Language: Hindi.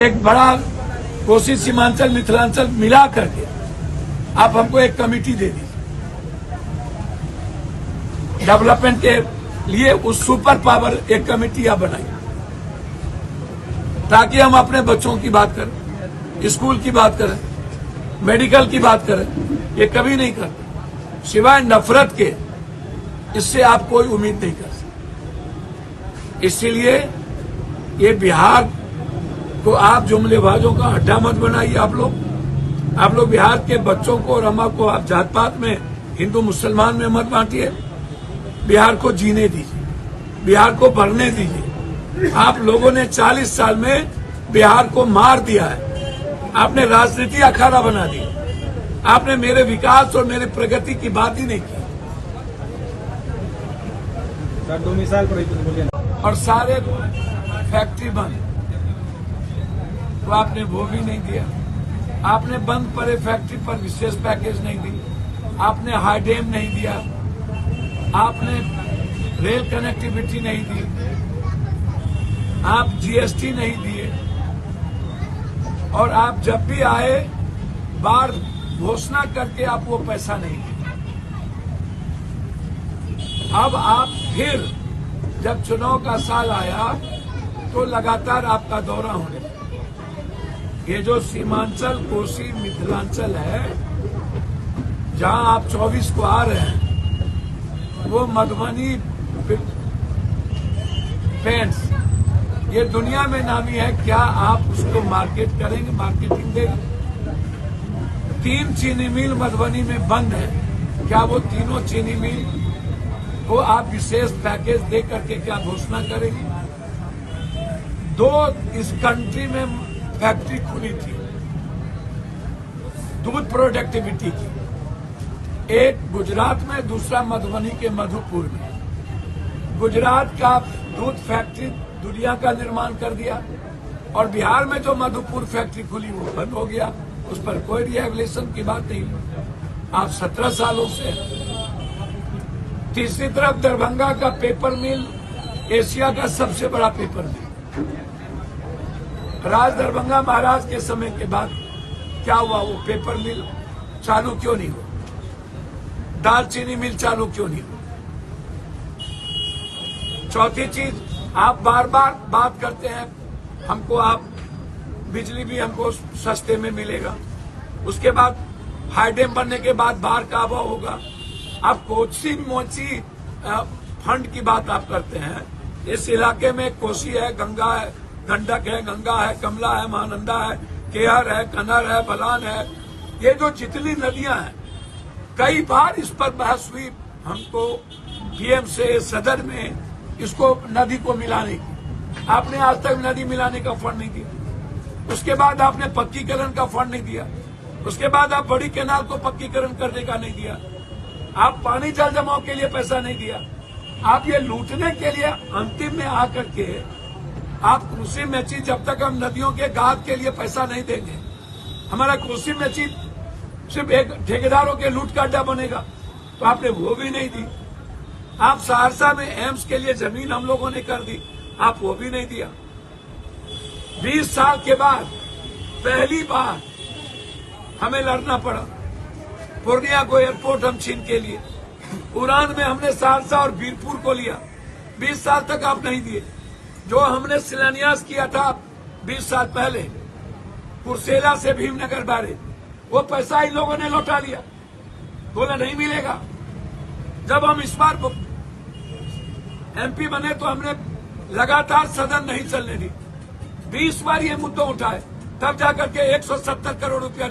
एक बड़ा कोसी सीमांचल मिथिलांचल मिला करके आप हमको एक कमेटी दे दीजिए डेवलपमेंट के लिए। उस सुपर पावर एक कमेटी आप बनाइए ताकि हम अपने बच्चों की बात करें, स्कूल की बात करें, मेडिकल की बात करें। ये कभी नहीं करते, सिवाय नफरत के इससे आप कोई उम्मीद नहीं कर सकते। इसीलिए ये बिहार को आप जुमलेबाजों का अड्डा मत बनाइए। आप लोग बिहार के बच्चों को और अम्मा को आप जात पात में, हिंदू मुसलमान में मत बांटिए। बिहार को जीने दीजिए, बिहार को बढ़ने दीजिए। आप लोगों ने 40 साल में बिहार को मार दिया है। आपने राजनीति अखाड़ा बना दी। आपने मेरे विकास और मेरे प्रगति की बात ही नहीं की। सर 2 मिसाल और सारे फैक्ट्री बंद, तो आपने वो भी नहीं दिया। आपने बंद पड़े फैक्ट्री पर विशेष पैकेज नहीं दी। आपने हाई डैम नहीं दिया। आपने रेल कनेक्टिविटी नहीं दी। आप जीएसटी नहीं दिए। और आप जब भी आए बार घोषणा करके आप वो पैसा नहीं दिए। अब आप फिर जब चुनाव का साल आया तो लगातार आपका दौरा होने लगा। ये जो सीमांचल कोसी मिथिलांचल है, जहां आप 24 को आ रहे हैं, वो मधुबनी पेंट्स ये दुनिया में नामी है। क्या आप उसको मार्केट करेंगे, मार्केटिंग देंगे? 3 चीनी मिल मधुबनी में बंद है। क्या वो तीनों चीनी मिल को आप विशेष पैकेज दे करके क्या घोषणा करेंगे? 2 इस कंट्री में फैक्ट्री खुली थी दूध प्रोडक्टिविटी की, एक गुजरात में, दूसरा मधुबनी के मधुपुर में। गुजरात का दूध फैक्ट्री दुनिया का निर्माण कर दिया और बिहार में जो मधुपुर फैक्ट्री खुली वो बंद हो गया। उस पर कोई रिएवल्यूशन की बात नहीं। आप 17 सालों से। तीसरी तरफ दरभंगा का पेपर मिल एशिया का सबसे बड़ा पेपर मिल, राज दरभंगा महाराज के समय के बाद क्या हुआ? वो पेपर मिल चालू क्यों नहीं हुआ? दालचीनी मिल चालू क्यों नहीं हुआ? चौथी चीज, आप बार बार बात करते हैं हमको, आप बिजली भी हमको सस्ते में मिलेगा। उसके बाद हाई डैम बनने के बाद बाढ़ का अभाव होगा। आप कोसी मोची फंड की बात आप करते हैं। इस इलाके में कोसी है, गंगा है, गंडक है, गंगा है, कमला है, महानंदा है, केहर है, कनर है, बलान है। ये जो जितनी नदियां हैं, कई बार इस पर बहस हुई हमको पीएम से, सदन में, इसको नदी को मिलाने की। आपने आज तक नदी मिलाने का फंड नहीं दिया। उसके बाद आपने पक्कीकरण का फंड नहीं दिया। उसके बाद आप बड़ी कैनाल को पक्कीकरण करने का नहीं दिया। आप पानी जल जमाव के लिए पैसा नहीं दिया। आप ये लूटने के लिए अंतिम में आकर के आप कृषि मेची, जब तक हम नदियों के गाद के लिए पैसा नहीं देंगे, हमारा कृषि मेची सिर्फ एक ठेकेदारों के लूट का अड्डा बनेगा। तो आपने वो भी नहीं दी। आप सहरसा में एम्स के लिए जमीन हम लोगों ने कर दी, आप वो भी नहीं दिया। 20 साल के बाद पहली बार हमें लड़ना पड़ा। पूर्णिया को एयरपोर्ट हम छीन के लिए, उड़ान में हमने सहरसा और बीरपुर को लिया। 20 साल तक आप नहीं दिए। जो हमने शिलान्यास किया था 20 साल पहले कुर्सेला से भीमनगर बारे, वो पैसा इन लोगों ने लौटा लिया। बोला नहीं मिलेगा। जब हम इस बार एमपी बने तो हमने लगातार सदन नहीं चलने दी। 20 बार ये मुद्दा उठाए, तब जाकर के 170 करोड़ रुपया